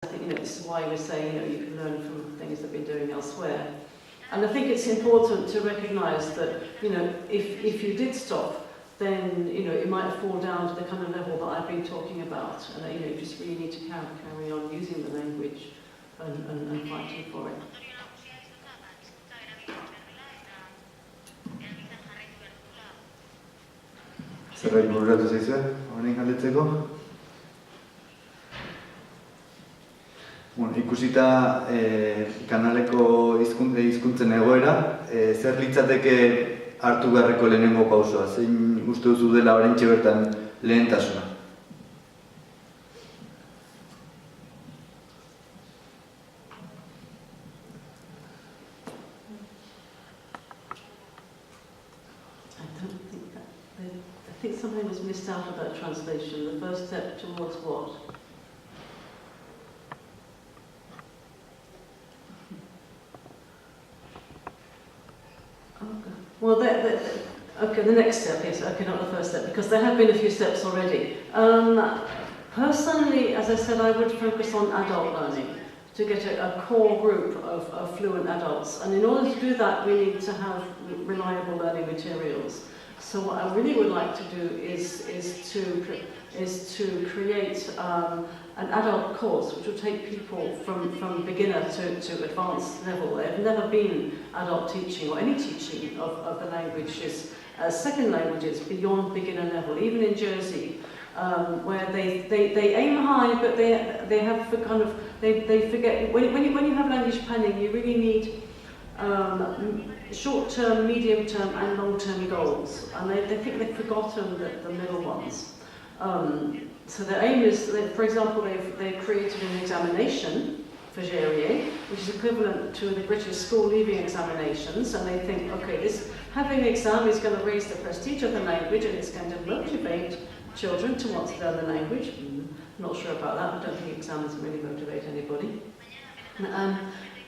I think, this is why we say, you can learn from things that we've been doing elsewhere. And I think it's important to recognise that, if you did stop, then, it might fall down to the kind of level that I've been talking about. And, you just really need to carry on using the language and fighting for it. Zerbait bururatu zaizue, honen galdetzeko? Ikusita kanaleko hizkuntzen egoera, zer litzateke hartu beharreko lehenengo pausoa? Zein uste duzu dela oraintxe bertan lehentasuna? I think something was missed out of that translation. The first step towards what? Okay. Well, okay, the next step, yes. Okay, not the first step, because there have been a few steps already. Personally, as I said, I would focus on adult learning to get a core group of fluent adults. And in order to do that, we need to have reliable learning materials. So what I really would like to do is to create an adult course which will take people from beginner to advanced level. There have never been adult teaching or any teaching of the languages, second languages beyond beginner level, even in Jersey, where they aim high, but they have they forget when you have language planning, you really need short-term, medium-term and long-term goals, and they think they've forgotten the middle ones. So their aim is, for example, they've created an examination for Guernsey, which is equivalent to the British school leaving examinations, and they think, okay, having an exam is going to raise the prestige of the language and it's going to motivate children to want to learn the language. Not sure about that. I don't think exams really motivate anybody.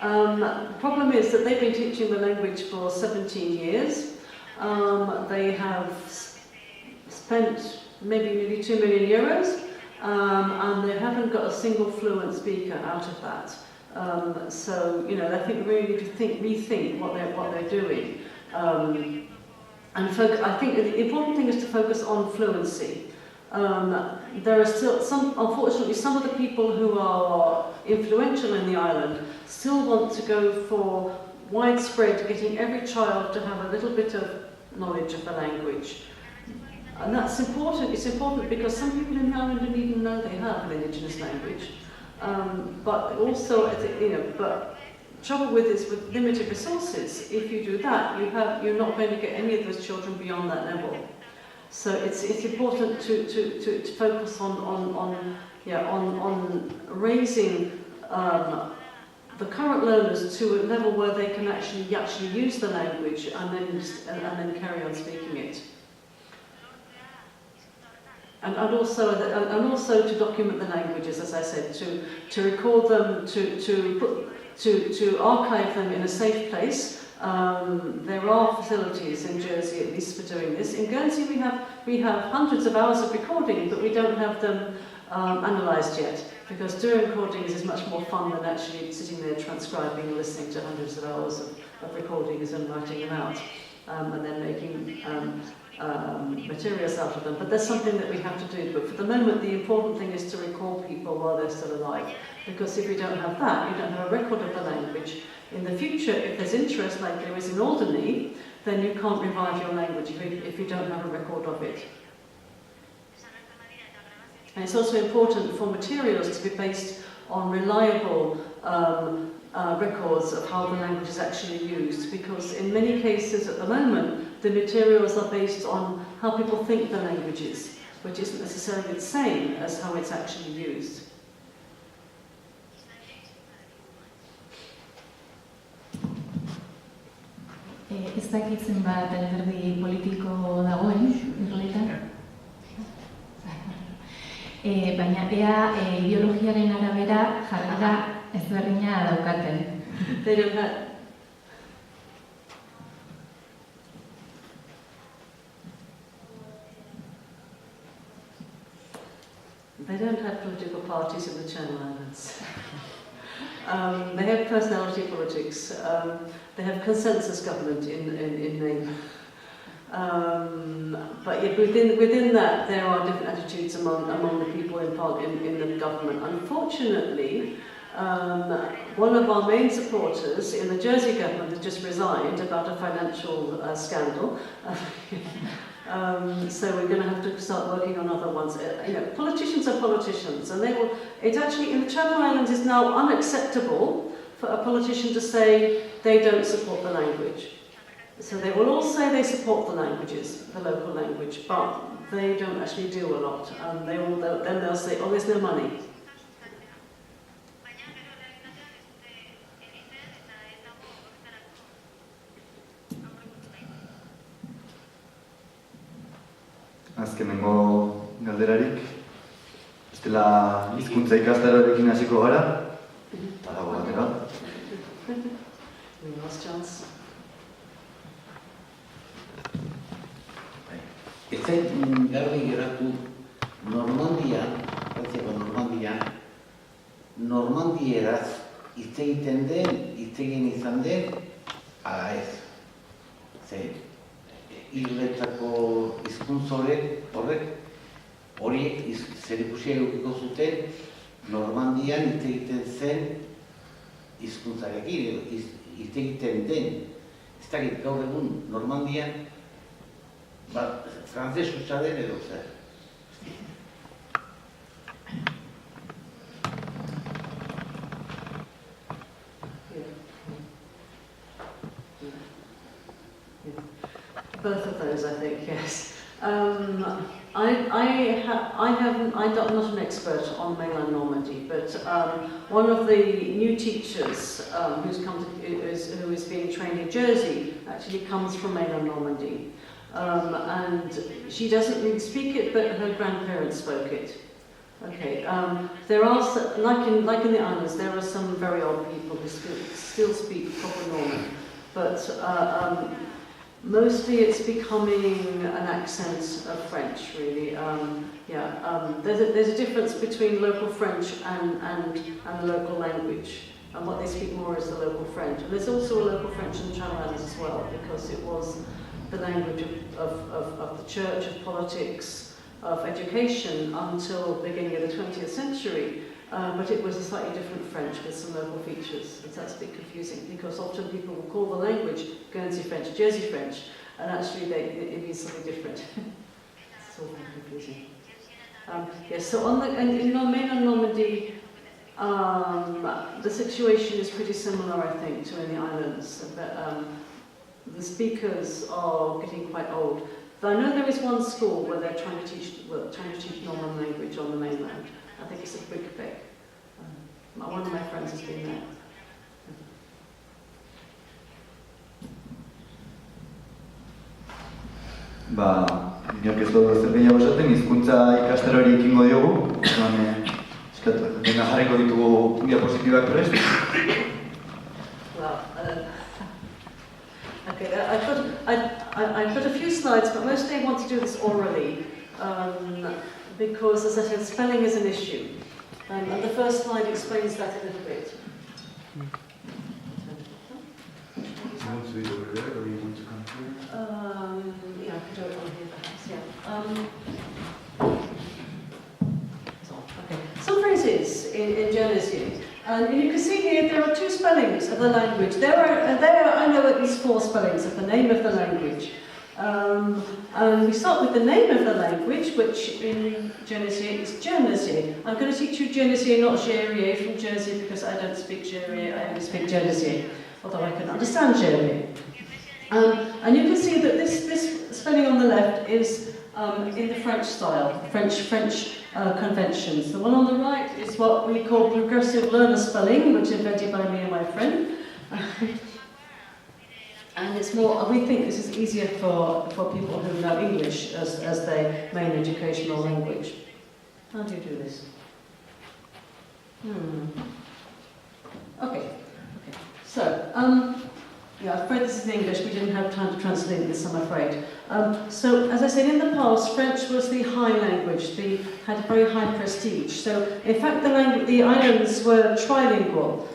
The problem is that they've been teaching the language for 17 years. They have spent maybe nearly 2 million euros, and they haven't got a single fluent speaker out of that. So, I think we really need to rethink what they're doing. And I think the important thing is to focus on fluency. There are still unfortunately, some of the people who are influential in the island still want to go for widespread, getting every child to have a little bit of knowledge of the language. And that's important. It's important because some people in the island don't even know they have an indigenous language. But also, but trouble with is with limited resources. If you do that, you're not going to get any of those children beyond that level. So it's important to focus on raising the current learners to a level where they can actually use the language and then carry on speaking it. And also to document the languages, as I said, to record them, to archive them in a safe place. There are facilities in Jersey, at least, for doing this. In Guernsey, we have hundreds of hours of recording, but we don't have them analysed yet, because doing recordings is much more fun than actually sitting there transcribing and listening to hundreds of hours of recordings and writing them out, and then making materials out of them. But there's something that we have to do. But for the moment, the important thing is to record people while they're still alive, because if you don't have that, you don't have a record of the language. In the future, if there's interest like there is in Alderney, then you can't revive your language if you don't have a record of it. And it's also important for materials to be based on reliable records of how the language is actually used, because in many cases at the moment, the materials are based on how people think the language is, which isn't necessarily the same as how it's actually used. Ez dakit zenbat alderdi politiko dagoen, Irlandan. Baina ea ideologiaren arabera jarrera ezberdina daukaten. They don't have political parties in the Channel Islands. They have personality politics. They have consensus government in name. But yet within that, there are different attitudes among the people in the government. Unfortunately, one of our main supporters in the Jersey government has just resigned about a financial scandal. So we're going to have to start working on other ones. Politicians are politicians, and they will. It actually in the Channel Islands is now unacceptable for a politician to say they don't support the language. So they will all say they support the languages, the local language, but they don't actually do a lot. And then they'll say, "Oh, there's no money." Azkenengo galderarik, bestela hizkuntza ikastaroarekin hasiko gara, eta dago batera. Last chance. Ez zait garbi geratu Normandian, normandieraz hitz egiten izan den, ala ez. Irlandako hizkuntza horiek zerikusia edukiko zuten Normandian hitz egiten zen hizkuntzarekin, hitz egiten den. Ez dakit gaur egun Normandian frantses hutsa den edo zer. Both of those, I think, yes. I'm not an expert on mainland Normandy, but one of the new teachers who is being trained in Jersey actually comes from mainland Normandy, and she doesn't really speak it, but her grandparents spoke it. Okay, there are like in the islands, there are some very old people who still speak proper Norman, but. Mostly it's becoming an accent of French, really. There's a difference between local French and the local language. And what they speak more is the local French. And there's also a local French in the Channel Islands as well, because it was the language of the church, of politics, of education until the beginning of the 20th century. But it was a slightly different French with some local features. That's a bit confusing because often people will call the language Guernsey French, Jersey French, and actually it means something different. It's all very confusing. So in mainland Normandy, the situation is pretty similar, I think, to in the islands. But, the speakers are getting quite old. But I know there is one school where they're trying to teach Norman language on the mainland. I think it's a big thing. One of my friends has been there. Inork ez dugu zer gehiago esaten, hizkuntza ikastaroari ekingo diogu. Dena jarriko ditugu diapositibak prest. Okay, I've got a few slides, but mostly I want to do this orally. Because, as I said, spelling is an issue. And the first slide explains that a little bit. You want to do it over there, or you want to come here? Yeah, I can do it on here perhaps, yeah. Okay. Some phrases in Guernsey. And you can see here there are two spellings of the language. There I know at least 4 spellings of the name of the language. And we start with the name of the language, which in Guernsey is Guernsey. I'm going to teach you Guernsey, not Guerrier from Jersey, because I don't speak Guerrier, I only speak Guernsey, although I can understand Guerrier. And you can see that this spelling on the left is in the French style, French conventions. The one on the right is what we call progressive learner spelling, which is invented by me and my friend. And it's more, we think this is easier for people who know English as their main educational language. How do you do this? Okay. So, I'm afraid this is in English, we didn't have time to translate this, I'm afraid. So, as I said, in the past, French was the high language, had a very high prestige. So, in fact, the islands were trilingual.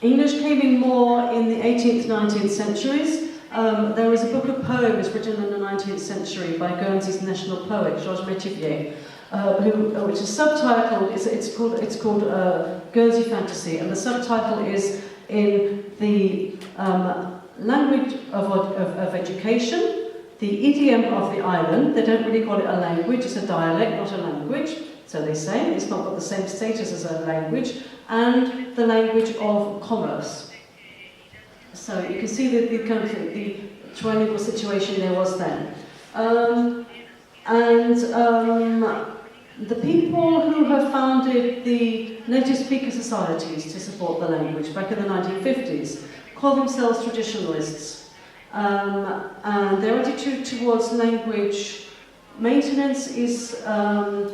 English came in more in the 18th, 19th centuries. There was a book of poems written in the 19th century by Guernsey's national poet, Georges Métivier, which is subtitled, it's called Guernsey Fantasy, and the subtitle is in the language of education, the idiom of the island. They don't really call it a language, it's a dialect, not a language, so they say. It's not got the same status as a language, and the language of commerce. So you can see the trilingual situation there was then. The people who have founded the native speaker societies to support the language back in the 1950s call themselves traditionalists. And their attitude towards language maintenance is that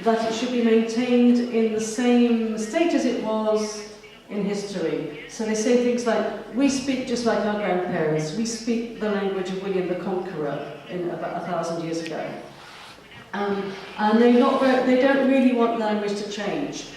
it should be maintained in the same state as it was in history. So they say things like, we speak just like our grandparents, we speak the language of William the Conqueror in about 1,000 years ago. And they don't really want language to change.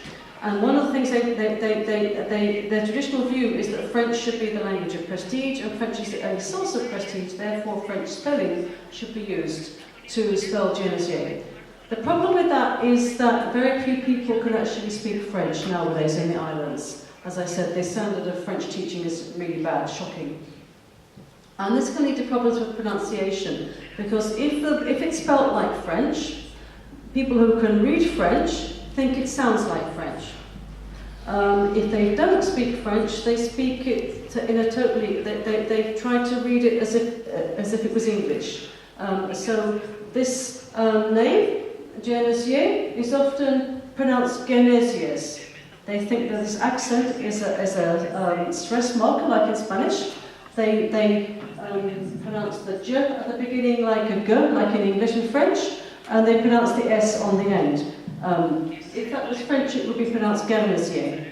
And one of the things their traditional view is that French should be the language of prestige, and French is the only source of prestige, therefore French spelling should be used to spell Guernsey. The problem with that is that very few people can actually speak French nowadays in the islands. As I said, the standard of French teaching is really bad, shocking. And this can lead to problems with pronunciation, because if it's spelt like French, people who can read French think it sounds like French. If they don't speak French, they speak it in a totally, they try to read it as if it was English. So this name, Guernsey, is often pronounced Guernesies. They think that this accent is a stress mark, like in Spanish. They pronounce the j at the beginning like a g, like in English and French, and they pronounce the s on the end. If that was French, it would be pronounced Guernsey.